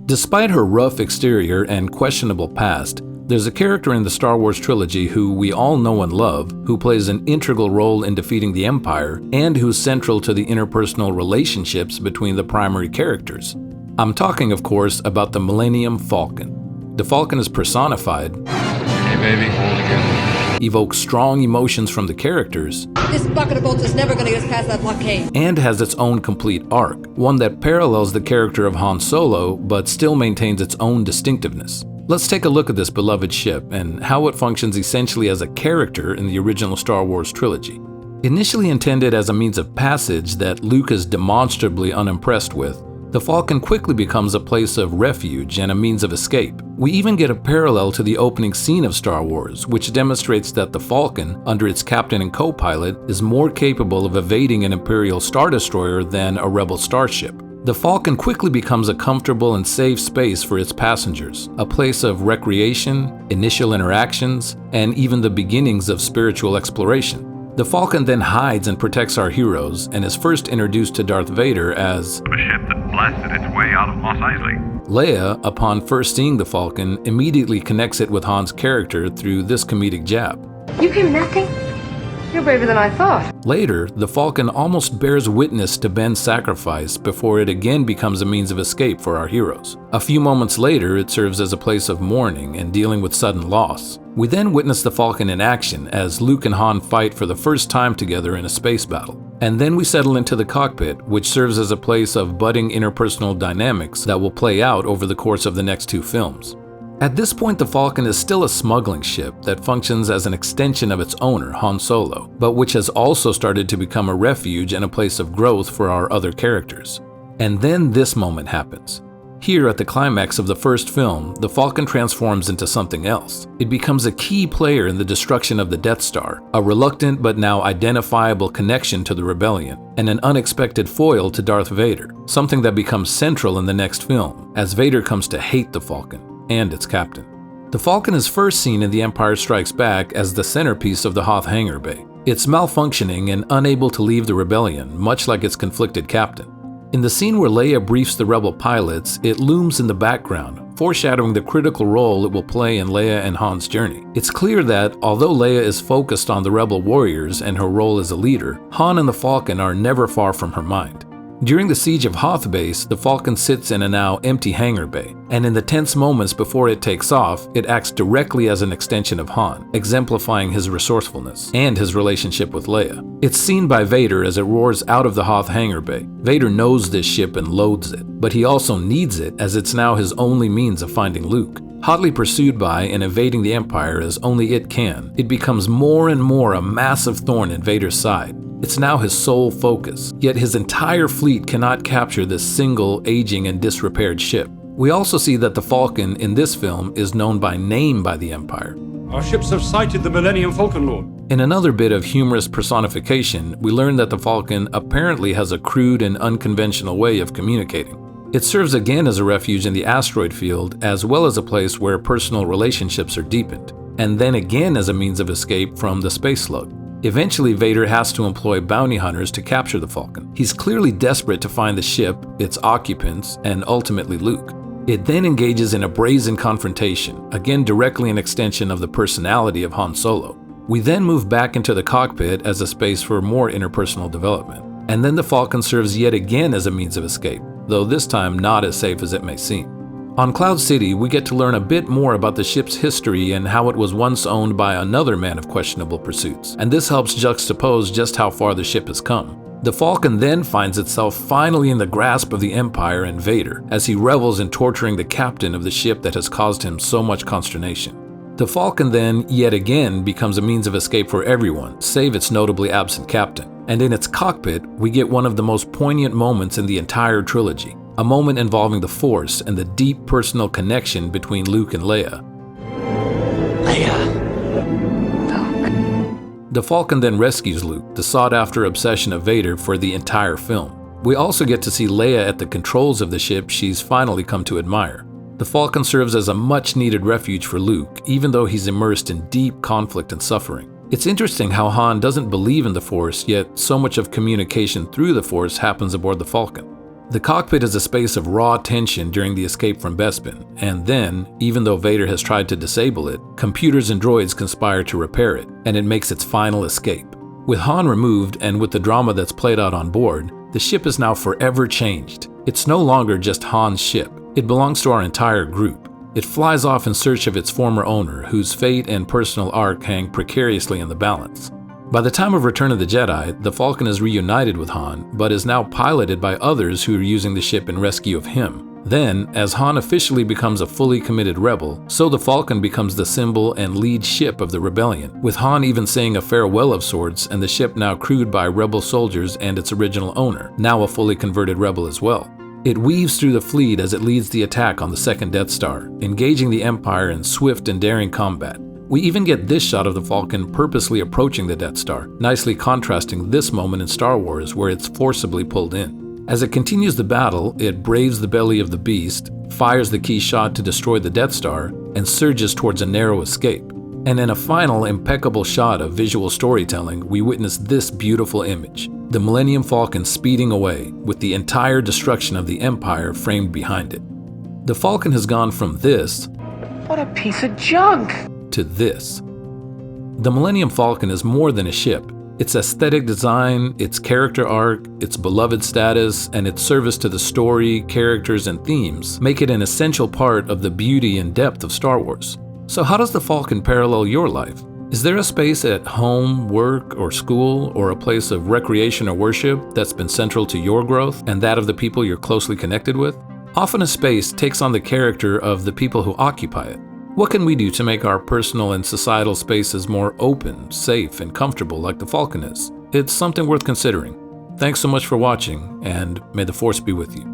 Despite her rough exterior and questionable past, there's a character in the Star Wars Trilogy who we all know and love, who plays an integral role in defeating the Empire, and who's central to the interpersonal relationships between the primary characters. I'm talking, of course, about the Millennium Falcon. The Falcon is personified, hey baby, hold again, evokes strong emotions from the characters, this bucket of bolts is never going to get us past that blockade, and has its own complete arc, one that parallels the character of Han Solo but still maintains its own distinctiveness. Let's take a look at this beloved ship and how it functions essentially as a character in the original Star Wars trilogy. Initially intended as a means of passage that Luke is demonstrably unimpressed with, the Falcon quickly becomes a place of refuge and a means of escape. We even get a parallel to the opening scene of Star Wars, which demonstrates that the Falcon, under its captain and co-pilot, is more capable of evading an Imperial Star Destroyer than a Rebel starship. The Falcon quickly becomes a comfortable and safe space for its passengers, a place of recreation, initial interactions, and even the beginnings of spiritual exploration. The Falcon then hides and protects our heroes and is first introduced to Darth Vader as a ship that blasted its way out of Mos Eisley. Leia, upon first seeing the Falcon, immediately connects it with Han's character through this comedic jab. You came nothing? You're braver than I thought. Later, the Falcon almost bears witness to Ben's sacrifice before it again becomes a means of escape for our heroes. A few moments later, it serves as a place of mourning and dealing with sudden loss. We then witness the Falcon in action as Luke and Han fight for the first time together in a space battle. And then we settle into the cockpit, which serves as a place of budding interpersonal dynamics that will play out over the course of the next two films. At this point, the Falcon is still a smuggling ship that functions as an extension of its owner, Han Solo, but which has also started to become a refuge and a place of growth for our other characters. And then this moment happens. Here at the climax of the first film, the Falcon transforms into something else. It becomes a key player in the destruction of the Death Star, a reluctant but now identifiable connection to the rebellion, and an unexpected foil to Darth Vader, something that becomes central in the next film, as Vader comes to hate the Falcon and its captain. The Falcon is first seen in The Empire Strikes Back as the centerpiece of the Hoth hangar bay. It's malfunctioning and unable to leave the rebellion, much like its conflicted captain. In the scene where Leia briefs the rebel pilots, it looms in the background, foreshadowing the critical role it will play in Leia and Han's journey. It's clear that, although Leia is focused on the rebel warriors and her role as a leader, Han and the Falcon are never far from her mind. During the siege of Hoth Base, the Falcon sits in a now empty hangar bay, and in the tense moments before it takes off, it acts directly as an extension of Han, exemplifying his resourcefulness and his relationship with Leia. It's seen by Vader as it roars out of the Hoth hangar bay. Vader knows this ship and loathes it, but he also needs it as it's now his only means of finding Luke. Hotly pursued by and evading the Empire as only it can, it becomes more and more a massive thorn in Vader's side. It's now his sole focus, yet his entire fleet cannot capture this single, aging and disrepaired ship. We also see that the Falcon in this film is known by name by the Empire. Our ships have sighted the Millennium Falcon, Lord. In another bit of humorous personification, we learn that the Falcon apparently has a crude and unconventional way of communicating. It serves again as a refuge in the asteroid field, as well as a place where personal relationships are deepened, and then again as a means of escape from the space slug. Eventually, Vader has to employ bounty hunters to capture the Falcon. He's clearly desperate to find the ship, its occupants, and ultimately Luke. It then engages in a brazen confrontation, again directly an extension of the personality of Han Solo. We then move back into the cockpit as a space for more interpersonal development. And then the Falcon serves yet again as a means of escape, though this time not as safe as it may seem. On Cloud City, we get to learn a bit more about the ship's history and how it was once owned by another man of questionable pursuits, and this helps juxtapose just how far the ship has come. The Falcon then finds itself finally in the grasp of the Empire and Vader, as he revels in torturing the captain of the ship that has caused him so much consternation. The Falcon then, yet again, becomes a means of escape for everyone, save its notably absent captain. And in its cockpit, we get one of the most poignant moments in the entire trilogy. A moment involving the Force and the deep personal connection between Luke and Leia. The Falcon then rescues Luke, the sought-after obsession of Vader for the entire film. We also get to see Leia at the controls of the ship she's finally come to admire. The Falcon serves as a much-needed refuge for Luke, even though he's immersed in deep conflict and suffering. It's interesting how Han doesn't believe in the Force, yet so much of communication through the Force happens aboard the Falcon. The cockpit is a space of raw tension during the escape from Bespin, and then, even though Vader has tried to disable it, computers and droids conspire to repair it, and it makes its final escape. With Han removed and with the drama that's played out on board, the ship is now forever changed. It's no longer just Han's ship. It belongs to our entire group. It flies off in search of its former owner, whose fate and personal arc hang precariously in the balance. By the time of Return of the Jedi, the Falcon is reunited with Han, but is now piloted by others who are using the ship in rescue of him. Then, as Han officially becomes a fully committed rebel, so the Falcon becomes the symbol and lead ship of the rebellion, with Han even saying a farewell of sorts and the ship now crewed by rebel soldiers and its original owner, now a fully converted rebel as well. It weaves through the fleet as it leads the attack on the second Death Star, engaging the Empire in swift and daring combat. We even get this shot of the Falcon purposely approaching the Death Star, nicely contrasting this moment in Star Wars where it's forcibly pulled in. As it continues the battle, it braves the belly of the beast, fires the key shot to destroy the Death Star, and surges towards a narrow escape. And in a final impeccable shot of visual storytelling, we witness this beautiful image: the Millennium Falcon speeding away, with the entire destruction of the Empire framed behind it. The Falcon has gone from this, What a piece of junk! to this. The Millennium Falcon is more than a ship. Its aesthetic design, its character arc, its beloved status, and its service to the story, characters, and themes make it an essential part of the beauty and depth of Star Wars. So how does the Falcon parallel your life? Is there a space at home, work, or school, or a place of recreation or worship that's been central to your growth and that of the people you're closely connected with? Often a space takes on the character of the people who occupy it. What can we do to make our personal and societal spaces more open, safe, and comfortable like the Falcon is? It's something worth considering. Thanks so much for watching, and may the Force be with you.